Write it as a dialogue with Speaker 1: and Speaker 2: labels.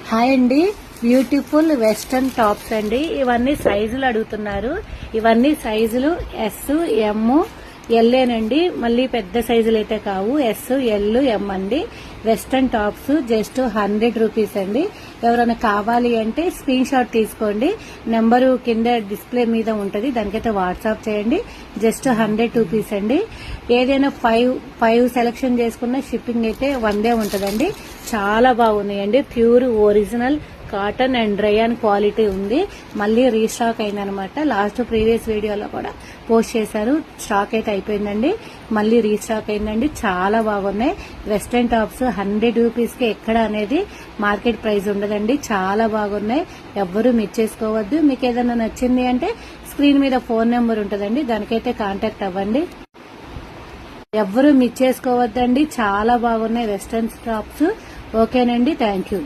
Speaker 1: Hi అండి, beautiful western tops అండి. ఇవన్నీ సైజులు అడుగుతున్నారు. ఇవన్నీ సైజులు ఎస్, ఎం, ఎల్ఏనండి. మళ్ళీ పెద్ద సైజులు అయితే కావు. ఎస్, ఎల్, ఎం అండి. వెస్టర్న్ టాప్స్ జస్ట్ 100 రూపీస్ అండి. ఎవరైనా కావాలి అంటే స్క్రీన్ షాట్ తీసుకోండి. నెంబరు కింద డిస్ప్లే మీద ఉంటది, దానికైతే వాట్సాప్ చేయండి. జస్ట్ 100 రూపీస్ అండి. ఏదైనా ఫైవ్ సెలెక్షన్ చేసుకున్న షిప్పింగ్ అయితే 100 ఉంటదండి. చాలా బాగున్నాయండి. ప్యూర్ ఒరిజినల్ కాటన్ అండ్ డ్రయాన్ క్వాలిటీ ఉంది. మళ్ళీ రీస్టాక్ అయిందనమాట. లాస్ట్ ప్రీవియస్ వీడియోలో కూడా పోస్ట్ చేశారు. స్టాక్ అయితే అయిపోయిందండి. మళ్ళీ రీస్టాక్ అయిందండి. చాలా బాగున్నాయి. వెస్టర్న్ టాప్స్ 100 రూపీస్ కి ఎక్కడ అనేది మార్కెట్ ప్రైస్ ఉండదండి. చాలా బాగున్నాయి. ఎవ్వరూ మిస్ చేసుకోవద్దు. మీకు ఏదైనా నచ్చింది అంటే స్క్రీన్ మీద ఫోన్ నెంబర్ ఉంటుందండి, దానికైతే కాంటాక్ట్ అవ్వండి. ఎవ్వరూ మిస్ చేసుకోవద్దండి. చాలా బాగున్నాయి వెస్టర్న్ టాప్స్. ఓకేనండి, థ్యాంక్ యూ.